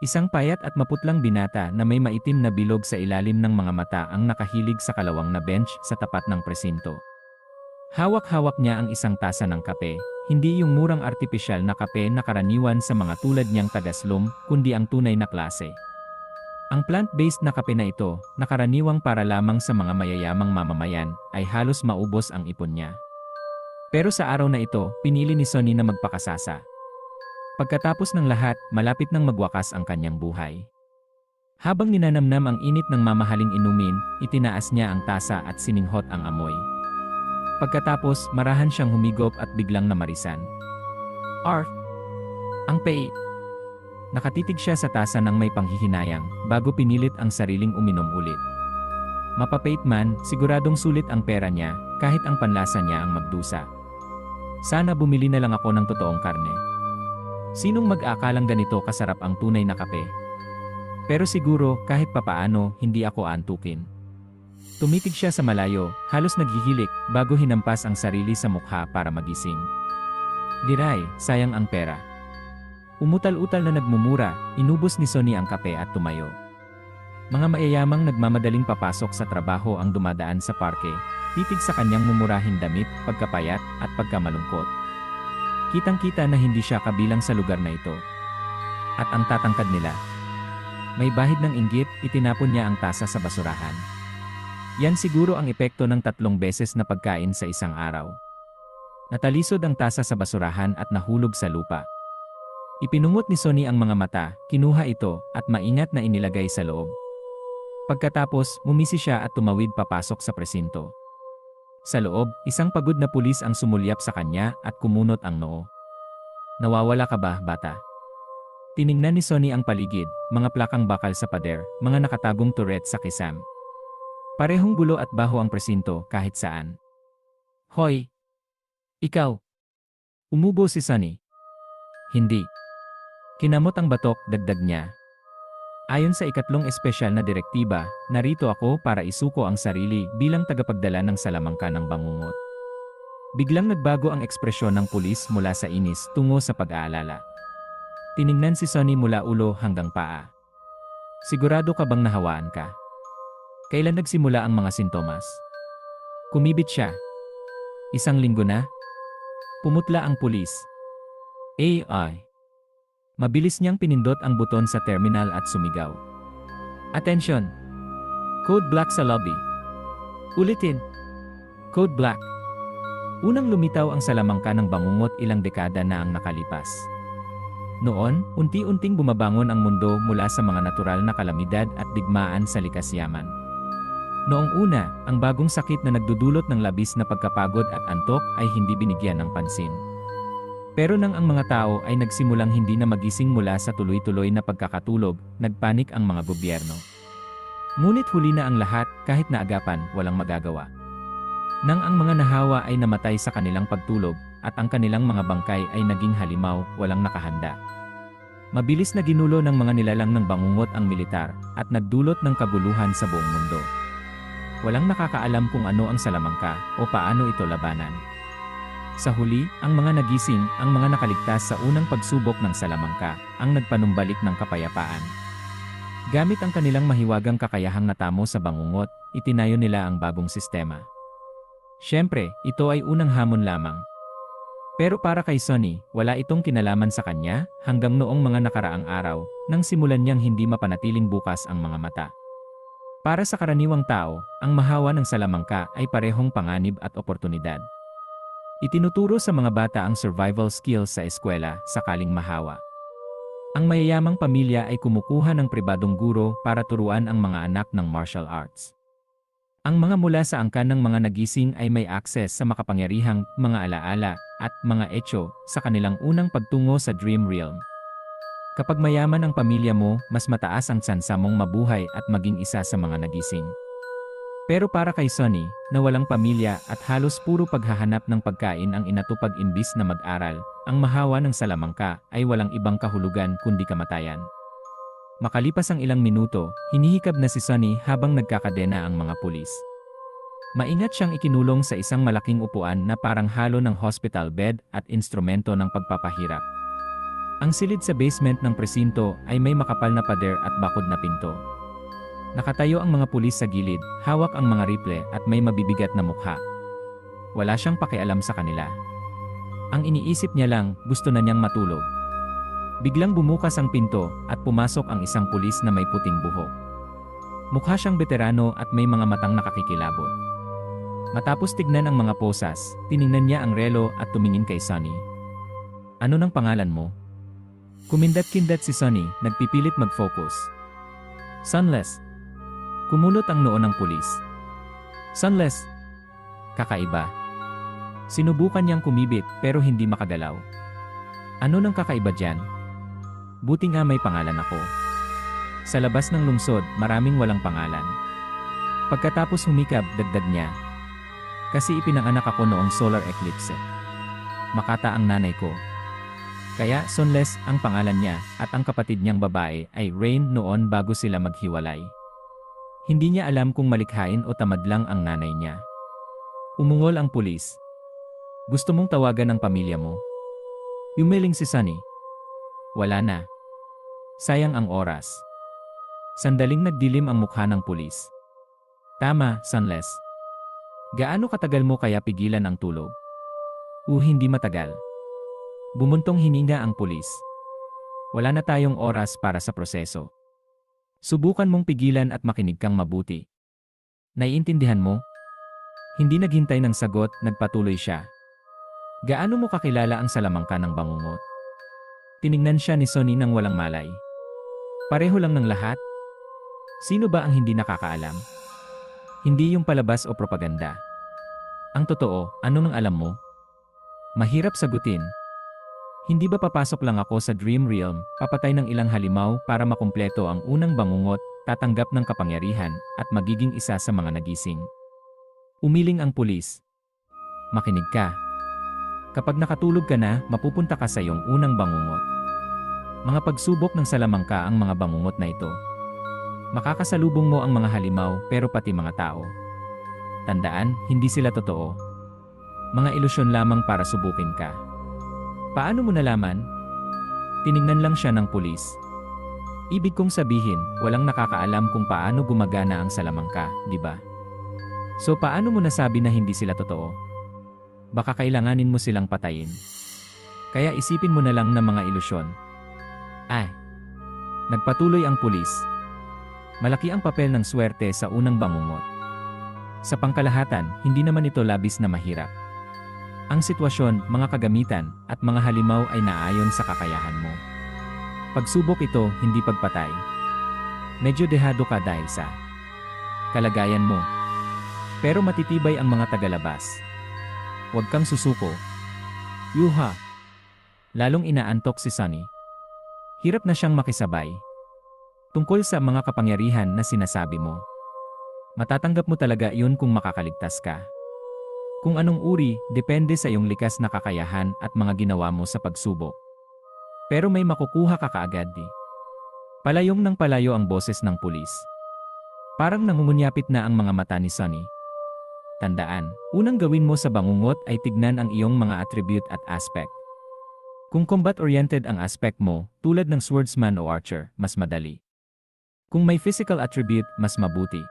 Isang payat at maputlang binata na may maitim na bilog sa ilalim ng mga mata ang nakahilig sa kalawang na bench sa tapat ng presinto. Hawak-hawak niya ang isang tasa ng kape, hindi yung murang artipisyal na kape na karaniwan sa mga tulad niyang taga-slum, kundi ang tunay na klase. Ang plant-based na kape na ito, na karaniwang para lamang sa mga mayayamang mamamayan, ay halos maubos ang ipon niya. Pero sa araw na ito, pinili ni Sonny na magpakasasa. Pagkatapos ng lahat, malapit nang magwakas ang kanyang buhay. Habang ninanamnam ang init ng mamahaling inumin, itinaas niya ang tasa at sininghot ang amoy. Pagkatapos, marahan siyang humigop at biglang namarisan. Arf! Ang pait! Nakatitig siya sa tasa ng may panghihinayang, bago pinilit ang sariling uminom ulit. Mapapait man, siguradong sulit ang pera niya, kahit ang panlasa niya ang magdusa. Sana bumili na lang ako ng totoong karne. Sinong mag-aakalang ganito kasarap ang tunay na kape? Pero siguro, kahit papaano, hindi ako aantukin. Tumitig siya sa malayo, halos naghihilik, bago hinampas ang sarili sa mukha para magising. Liray, sayang ang pera. Umutal-utal na nagmumura, inubos ni Sonny ang kape at tumayo. Mga mayayamang nagmamadaling papasok sa trabaho ang dumadaan sa parke, titig sa kanyang mumurahing damit, pagkapayat, at pagkamalungkot. Kitang-kita na hindi siya kabilang sa lugar na ito. At ang tatangkad nila. May bahid ng inggit, itinapon niya ang tasa sa basurahan. Yan siguro ang epekto ng 3 beses na pagkain sa isang araw. Natalisod ang tasa sa basurahan at nahulog sa lupa. Ipinungot ni Sonny ang mga mata, kinuha ito, at maingat na inilagay sa loob. Pagkatapos, mumisi siya at tumawid papasok sa presinto. Sa loob, isang pagod na pulis ang sumulyap sa kanya at kumunot ang noo. Nawawala ka ba, bata? Tiningnan ni Sonny ang paligid, mga plakang bakal sa pader, mga nakatagong turret sa kisam. Parehong gulo at baho ang presinto kahit saan. Hoy! Ikaw! Umubo si Sonny. Hindi. Kinamot ang batok, dagdag niya. Ayon sa 2 espesyal na direktiba, narito ako para isuko ang sarili bilang tagapagdala ng salamangka ng bangungot. Biglang nagbago ang ekspresyon ng pulis mula sa inis tungo sa pag-aalala. Tiningnan si Sonny mula ulo hanggang paa. Sigurado ka bang nahawaan ka? Kailan nagsimula ang mga sintomas? Kumibit siya. 1 linggo na? Pumutla ang pulis. AI. Mabilis niyang pinindot ang buton sa terminal at sumigaw. Attention! Code Black sa lobby. Ulitin. Code Black. Unang lumitaw ang salamangka ng bangungot ilang dekada na ang nakalipas. Noon, unti-unting bumabangon ang mundo mula sa mga natural na kalamidad at digmaan sa likas yaman. Noong una, ang bagong sakit na nagdudulot ng labis na pagkapagod at antok ay hindi binigyan ng pansin. Pero nang ang mga tao ay nagsimulang hindi na magising mula sa tuloy-tuloy na pagkakatulog, nagpanik ang mga gobyerno. Ngunit huli na ang lahat, kahit naagapan, walang magagawa. Nang ang mga nahawa ay namatay sa kanilang pagtulog, at ang kanilang mga bangkay ay naging halimaw, walang nakahanda. Mabilis na ginulo ng mga nilalang ng bangungot ang militar, at nagdulot ng kaguluhan sa buong mundo. Walang nakakaalam kung ano ang salamangka, o paano ito labanan. Sa huli, ang mga nagising, ang mga nakaligtas sa unang pagsubok ng salamangka, ang nagpanumbalik ng kapayapaan. Gamit ang kanilang mahiwagang kakayahang natamo sa bangungot, itinayo nila ang bagong sistema. Siyempre, ito ay unang hamon lamang. Pero para kay Sonny, wala itong kinalaman sa kanya, hanggang noong mga nakaraang araw, nang simulan niyang hindi mapanatiling bukas ang mga mata. Para sa karaniwang tao, ang mahawa ng salamangka ay parehong panganib at oportunidad. Itinuturo sa mga bata ang survival skills sa eskwela, sakaling mahawa. Ang mayayamang pamilya ay kumukuha ng pribadong guro para turuan ang mga anak ng martial arts. Ang mga mula sa angkan ng mga nagising ay may akses sa makapangyarihang mga alaala at mga etyo sa kanilang unang pagtungo sa dream realm. Kapag mayaman ang pamilya mo, mas mataas ang tsansa mong mabuhay at maging isa sa mga nagising. Pero para kay Sonny, na walang pamilya at halos puro paghahanap ng pagkain ang inatupag imbis na mag-aral, ang mahawa ng salamangka ay walang ibang kahulugan kundi kamatayan. Makalipas ang ilang minuto, hinihikab na si Sonny habang nagkakadena ang mga pulis. Maingat siyang ikinulong sa isang malaking upuan na parang halo ng hospital bed at instrumento ng pagpapahirap. Ang silid sa basement ng presinto ay may makapal na pader at bakod na pinto. Nakatayo ang mga pulis sa gilid, hawak ang mga rifle at may mabibigat na mukha. Wala siyang pakialam sa kanila. Ang iniisip niya lang, gusto na niyang matulog. Biglang bumukas ang pinto at pumasok ang isang pulis na may puting buhok. Mukha siyang veterano at may mga matang nakakikilabot. Matapos tignan ang mga posas, tiningnan niya ang relo at tumingin kay Sonny. Ano nang pangalan mo? Kumindat-kindat si Sonny, nagpipilit mag-focus. Sunless. Kumulot ang noo ng pulis. Sunless. Kakaiba. Sinubukan niyang kumibit pero hindi makagalaw. Ano nang kakaiba diyan? Buti nga may pangalan ako. Sa labas ng lungsod, maraming walang pangalan. Pagkatapos humikab, dagdag niya. Kasi ipinanganak ako noong solar eclipse. Makata ang nanay ko. Kaya Sunless ang pangalan niya at ang kapatid niyang babae ay Rain noon bago sila maghiwalay. Hindi niya alam kung malikhain o tamad lang ang nanay niya. Umungol ang pulis. Gusto mong tawagan ang pamilya mo? Yumiling si Sonny. Wala na. Sayang ang oras. Sandaling nagdilim ang mukha ng pulis. Tama, Sunless. Gaano katagal mo kaya pigilan ang tulog? Hindi matagal. Bumuntong hininga ang pulis. Wala na tayong oras para sa proseso. Subukan mong pigilan at makinig kang mabuti. Naiintindihan mo? Hindi naghintay ng sagot, nagpatuloy siya. Gaano mo kakilala ang salamangka ng bangungot? Tiningnan siya ni Sonny nang walang malay. Pareho lang ng lahat? Sino ba ang hindi nakakaalam? Hindi yung palabas o propaganda. Ang totoo, ano nang alam mo? Mahirap sagutin. Hindi ba papasok lang ako sa dream realm, papatay ng ilang halimaw para makumpleto ang unang bangungot, tatanggap ng kapangyarihan, at magiging isa sa mga nagising? Umiling ang pulis. Makinig ka. Kapag nakatulog ka na, mapupunta ka sa iyong unang bangungot. Mga pagsubok ng salamangka ang mga bangungot na ito. Makakasalubong mo ang mga halimaw pero pati mga tao. Tandaan, hindi sila totoo. Mga ilusyon lamang para subukin ka. Paano mo nalaman? Tiningnan lang siya ng pulis. Ibig kong sabihin, walang nakakaalam kung paano gumagana ang salamangka, di ba? So paano mo nasabi na hindi sila totoo? Baka kailanganin mo silang patayin. Kaya isipin mo na lang ng mga ilusyon. Nagpatuloy ang pulis. Malaki ang papel ng swerte sa unang bangungot. Sa pangkalahatan, hindi naman ito labis na mahirap. Ang sitwasyon, mga kagamitan, at mga halimaw ay naayon sa kakayahan mo. Pagsubok ito, hindi pagpatay. Medyo dehado ka dahil sa kalagayan mo. Pero matitibay ang mga tagalabas. Huwag kang susuko. Yuha! Lalong inaantok si Sonny. Hirap na siyang makisabay. Tungkol sa mga kapangyarihan na sinasabi mo. Matatanggap mo talaga iyon kung makakaligtas ka. Kung anong uri, depende sa iyong likas na kakayahan at mga ginawa mo sa pagsubok. Pero may makukuha ka kaagad di. Palayong ng palayo ang boses ng pulis. Parang nangungunyapit na ang mga mata ni Sonny. Tandaan, unang gawin mo sa bangungot ay tignan ang iyong mga attribute at aspect. Kung combat-oriented ang aspect mo, tulad ng swordsman o archer, mas madali. Kung may physical attribute, mas mabuti.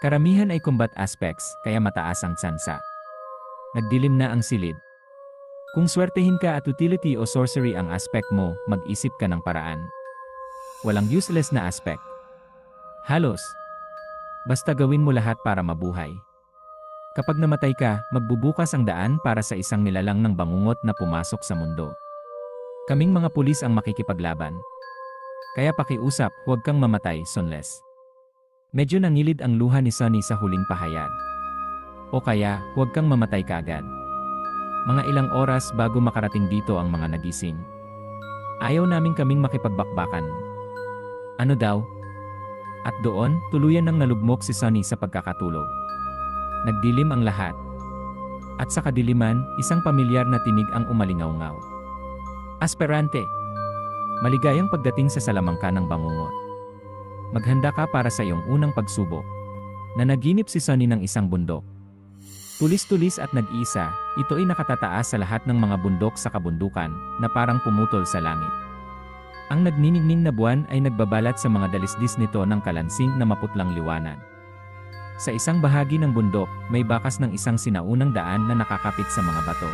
Karamihan ay combat aspects, kaya mataas ang tsansa. Nagdilim na ang silid. Kung swertehin ka at utility o sorcery ang aspect mo, mag-isip ka ng paraan. Walang useless na aspect. Halos. Basta gawin mo lahat para mabuhay. Kapag namatay ka, magbubukas ang daan para sa isang nilalang ng bangungot na pumasok sa mundo. Kaming mga pulis ang makikipaglaban. Kaya pakiusap, huwag kang mamatay, Sunless. Medyo nangilid ang luha ni Sonny sa huling pahayag. O kaya, huwag kang mamatay kaagad. Mga ilang oras bago makarating dito ang mga nagising. Ayaw namin kaming makipagbakbakan. Ano daw? At doon, tuluyan nang nalugmok si Sonny sa pagkakatulog. Nagdilim ang lahat. At sa kadiliman, isang pamilyar na tinig ang umalingaw-ngaw. Aspirante! Maligayang pagdating sa salamangka ng bangungot. Maghanda ka para sa iyong unang pagsubok. Nanaginip si Sonny ng isang bundok. Tulis-tulis at nag-iisa, ito ay nakatataas sa lahat ng mga bundok sa kabundukan, na parang pumutol sa langit. Ang nagniningning na buwan ay nagbabalat sa mga dalisdis nito ng kalansing na maputlang liwanag. Sa isang bahagi ng bundok, may bakas ng isang sinaunang daan na nakakapit sa mga bato.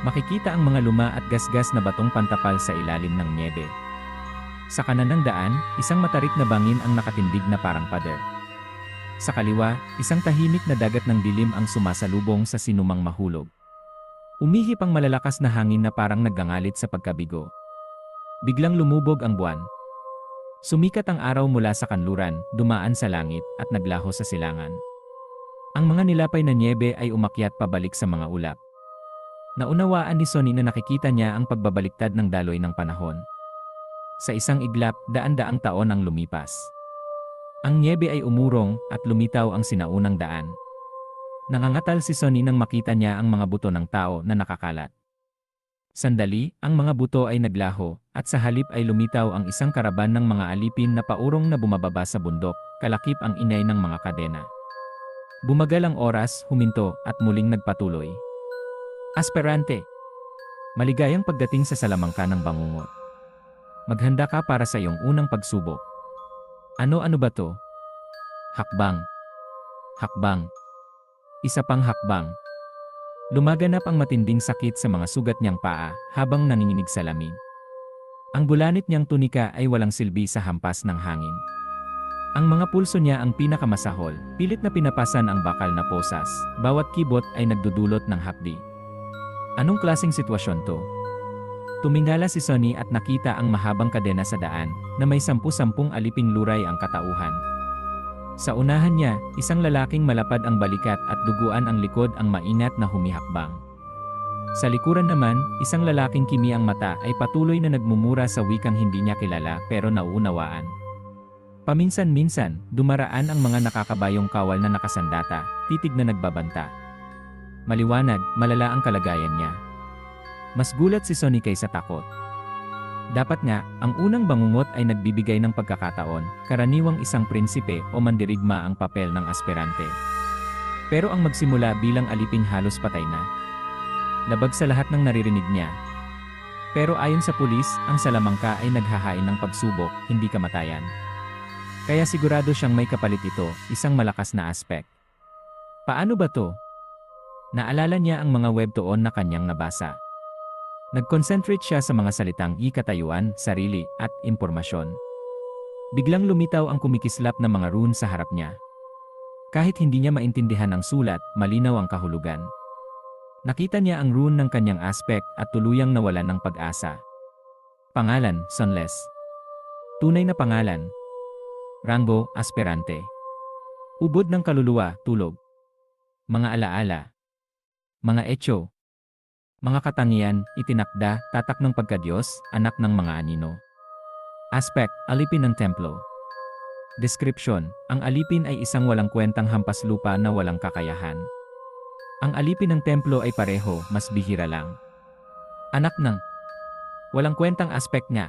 Makikita ang mga luma at gasgas na batong pantapal sa ilalim ng nyebe. Sa kanan ng daan, isang matarik na bangin ang nakatindig na parang pader. Sa kaliwa, isang tahimik na dagat ng dilim ang sumasalubong sa sinumang mahulog. Umihip ang malalakas na hangin na parang naggangalit sa pagkabigo. Biglang lumubog ang buwan. Sumikat ang araw mula sa kanluran, dumaan sa langit, at naglaho sa silangan. Ang mga nilapay na nyebe ay umakyat pabalik sa mga ulap. Naunawaan ni Sonny na nakikita niya ang pagbabaliktad ng daloy ng panahon. Sa isang iglap, daan-daang taon ang lumipas. Ang nyebe ay umurong at lumitaw ang sinaunang daan. Nangangatal si Sonny nang makita niya ang mga buto ng tao na nakakalat. Sandali, ang mga buto ay naglaho, at sa halip ay lumitaw ang isang karaban ng mga alipin na paurong na bumababa sa bundok, kalakip ang inay ng mga kadena. Bumagal ang oras, huminto, at muling nagpatuloy. Aspirante! Maligayang pagdating sa salamangka ng bangungot. Maghanda ka para sa iyong unang pagsubok. Ano-ano ba to? Hakbang. Hakbang. Isa pang hakbang. Lumaganap ang matinding sakit sa mga sugat niyang paa habang nanginginig sa lamig. Ang bulanit niyang tunika ay walang silbi sa hampas ng hangin. Ang mga pulso niya ang pinakamasahol, pilit na pinapasan ang bakal na posas, bawat kibot ay nagdudulot ng hapdi. Anong klaseng sitwasyon to? Tumingala si Sonny at nakita ang mahabang kadena sa daan, na may 10-10 aliping luray ang katauhan. Sa unahan niya, isang lalaking malapad ang balikat at duguan ang likod ang maingat na humihakbang. Sa likuran naman, isang lalaking kimi ang mata ay patuloy na nagmumura sa wikang hindi niya kilala pero nauunawaan. Paminsan-minsan, dumaraan ang mga nakakabayong kawal na nakasandata, titig na nagbabanta. Maliwanag, malala ang kalagayan niya. Mas gulat si Sonny kaysa takot. Dapat nga, ang unang bangungot ay nagbibigay ng pagkakataon, karaniwang isang prinsipe o mandirigma ang papel ng aspirante. Pero ang magsimula bilang aliping halos patay na. Labag sa lahat ng naririnig niya. Pero ayon sa pulis, ang salamangka ay naghahain ng pagsubok, hindi kamatayan. Kaya sigurado siyang may kapalit ito, isang malakas na aspek. Paano ba to? Naalala niya ang mga webtoon na kanyang nabasa. Nag-concentrate siya sa mga salitang ikatayuan, sarili, at impormasyon. Biglang lumitaw ang kumikislap na mga rune sa harap niya. Kahit hindi niya maintindihan ang sulat, malinaw ang kahulugan. Nakita niya ang rune ng kanyang aspek at tuluyang nawalan ng pag-asa. Pangalan, Sunless. Tunay na pangalan. Rango, aspirante. Ubod ng kaluluwa, tulog. Mga alaala. Mga etyo. Mga katangian, itinakda, tatak ng pagkadiyos, anak ng mga anino. Aspect, alipin ng templo. Description, ang alipin ay isang walang kwentang hampas lupa na walang kakayahan. Ang alipin ng templo ay pareho, mas bihira lang. Anak ng walang kwentang aspect nga.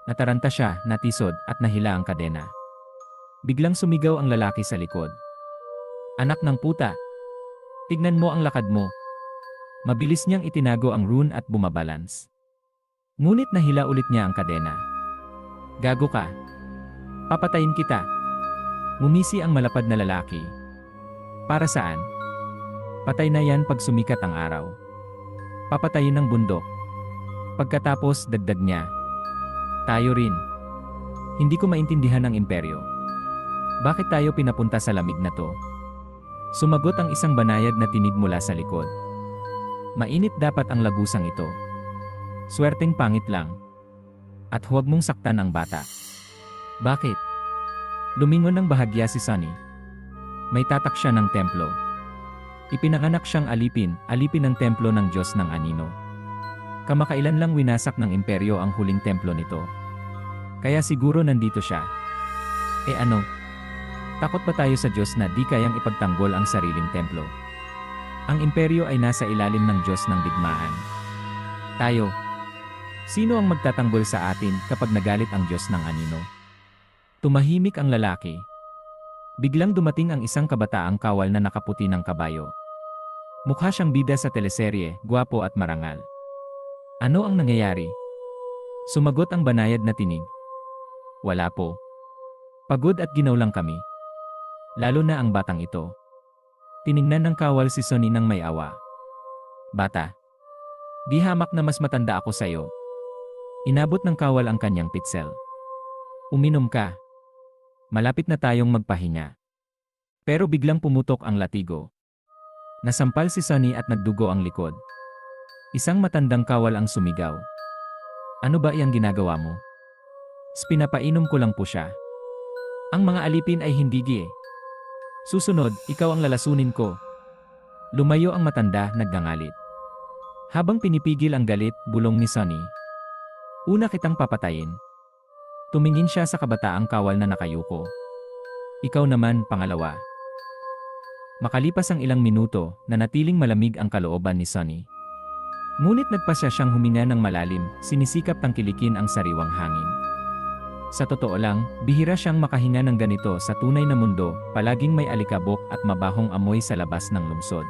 Nataranta siya, natisod, at nahila ang kadena. Biglang sumigaw ang lalaki sa likod. Anak ng puta! Tignan mo ang lakad mo. Mabilis niyang itinago ang rune at bumabalance. Ngunit nahila ulit niya ang kadena. Gago ka. Papatayin kita. Ngumisi ang malapad na lalaki. Para saan? Patay na yan pag sumikat ang araw. Papatayin ng bundok. Pagkatapos dagdag niya. Tayo rin. Hindi ko maintindihan ang imperyo. Bakit tayo pinapunta sa lamig na to? Sumagot ang isang banayad na tinig mula sa likod. Mainit dapat ang lagusang ito. Swerteng pangit lang. At huwag mong saktan ang bata. Bakit? Lumingon ng bahagya si Sonny. May tatak siya ng templo. Ipinanganak siyang alipin, alipin ng templo ng Diyos ng Anino. Kamakailan lang winasak ng imperyo ang huling templo nito. Kaya siguro nandito siya. Ano? Takot pa tayo sa Diyos na di kayang ipagtanggol ang sariling templo? Ang imperyo ay nasa ilalim ng Diyos ng digmaan. Tayo. Sino ang magtatanggol sa atin kapag nagalit ang Diyos ng Anino? Tumahimik ang lalaki. Biglang dumating ang isang kabataang kawal na nakaputi ng kabayo. Mukha siyang bida sa teleserye, gwapo at marangal. Ano ang nangyayari? Sumagot ang banayad na tinig. Wala po. Pagod at ginaw lang kami. Lalo na ang batang ito. Tiningnan ng kawal si Sonny nang may awa. Bata. Di hamak na mas matanda ako sa'yo. Inabot ng kawal ang kanyang pitsel. Uminom ka. Malapit na tayong magpahinga. Pero biglang pumutok ang latigo. Nasampal si Sonny at nagdugo ang likod. Isang matandang kawal ang sumigaw. Ano ba iyang ginagawa mo? Pinapainom ko lang po siya. Ang mga alipin ay hindi gi. Susunod, ikaw ang lalasunin ko. Lumayo ang matanda, naggangalit. Habang pinipigil ang galit, bulong ni Sonny. Una kitang papatayin. Tumingin siya sa kabataang kawal na nakayuko. Ikaw naman, pangalawa. Makalipas ang ilang minuto, nanatiling malamig ang kalooban ni Sonny. Ngunit nagpasya siyang huminga ng malalim, sinisikap tangkilikin ang sariwang hangin. Sa totoo lang, bihira siyang makahinga ng ganito sa tunay na mundo, palaging may alikabok at mabahong amoy sa labas ng lungsod.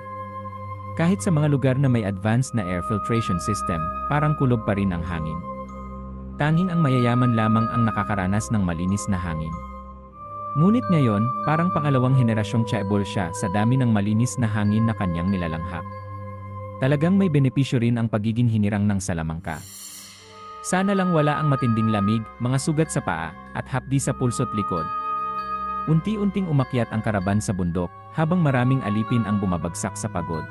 Kahit sa mga lugar na may advanced na air filtration system, parang kulob pa rin ang hangin. Tanging ang mayayaman lamang ang nakakaranas ng malinis na hangin. Ngunit ngayon, parang pangalawang henerasyong chaebol siya sa dami ng malinis na hangin na kanyang nilalanghap. Talagang may benepisyo rin ang pagiging hinirang ng salamangka. Sana lang wala ang matinding lamig, mga sugat sa paa, at hapdi sa pulso't likod. Unti-unting umakyat ang karaban sa bundok, habang maraming alipin ang bumabagsak sa pagod.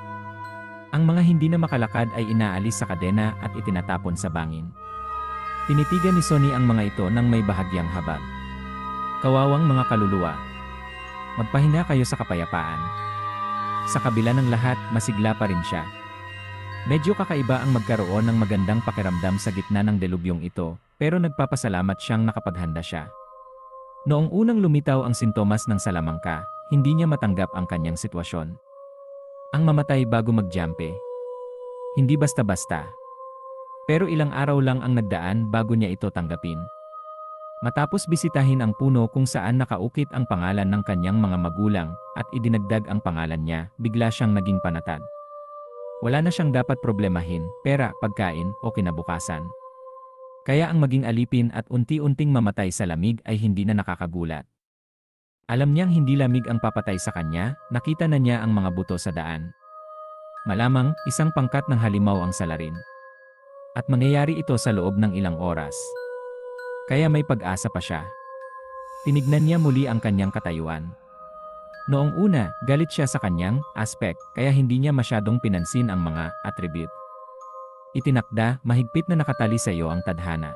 Ang mga hindi na makalakad ay inaalis sa kadena at itinatapon sa bangin. Tinitigan ni Sonny ang mga ito nang may bahagyang habag. Kawawang mga kaluluwa. Magpahinga kayo sa kapayapaan. Sa kabila ng lahat, masigla pa rin siya. Medyo kakaiba ang magkaroon ng magandang pakiramdam sa gitna ng delubyong ito, pero nagpapasalamat siyang nakapaghanda siya. Noong unang lumitaw ang sintomas ng salamangka, hindi niya matanggap ang kanyang sitwasyon. Ang mamatay bago magjampe. Hindi basta-basta. Pero ilang araw lang ang nagdaan bago niya ito tanggapin. Matapos bisitahin ang puno kung saan nakaukit ang pangalan ng kanyang mga magulang at idinagdag ang pangalan niya, bigla siyang naging panatag. Wala na siyang dapat problemahin, pera, pagkain, o kinabukasan. Kaya ang maging alipin at unti-unting mamatay sa lamig ay hindi na nakakagulat. Alam niyang hindi lamig ang papatay sa kanya, nakita na niya ang mga buto sa daan. Malamang, isang pangkat ng halimaw ang salarin. At mangyayari ito sa loob ng ilang oras. Kaya may pag-asa pa siya. Tinignan niya muli ang kanyang katayuan. Noong una, galit siya sa kanyang aspect, kaya hindi niya masyadong pinansin ang mga attribute. Itinakda, mahigpit na nakatali sa iyo ang tadhana.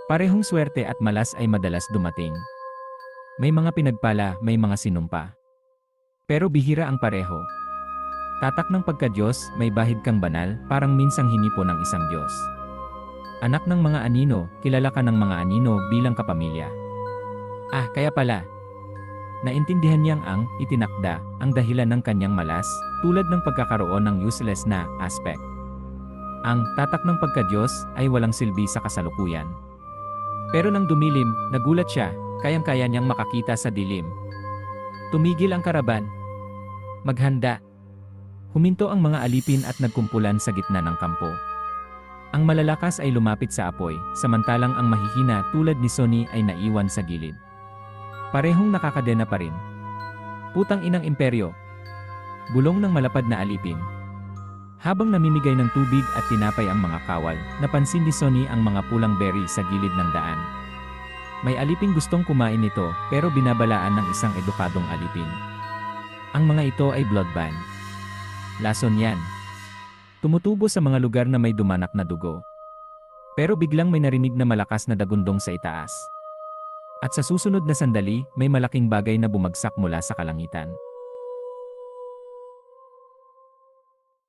Parehong swerte at malas ay madalas dumating. May mga pinagpala, may mga sinumpa. Pero bihira ang pareho. Tatak ng pagka-Diyos, may bahid kang banal, parang minsang hinipo ng isang Diyos. Anak ng mga anino, kilala ka ng mga anino bilang kapamilya. Kaya pala. Naintindihan niyang ang itinakda ang dahilan ng kanyang malas, tulad ng pagkakaroon ng useless na aspect. Ang tatak ng pagka-Diyos ay walang silbi sa kasalukuyan. Pero nang dumilim, nagulat siya, kayang-kaya niyang makakita sa dilim. Tumigil ang karaban. Maghanda. Huminto ang mga alipin at nagkumpulan sa gitna ng kampo. Ang malalakas ay lumapit sa apoy, samantalang ang mahihina tulad ni Sonny ay naiwan sa gilid. Parehong nakakadena pa rin. Putang inang imperyo. Bulong ng malapad na alipin. Habang namimigay ng tubig at tinapay ang mga kawal, napansin ni Sonny ang mga pulang berry sa gilid ng daan. May aliping gustong kumain nito, pero binabalaan ng isang edukadong alipin. Ang mga ito ay bloodband. Lason yan. Tumutubo sa mga lugar na may dumanak na dugo. Pero biglang may narinig na malakas na dagundong sa itaas. At sa susunod na sandali, may malaking bagay na bumagsak mula sa kalangitan.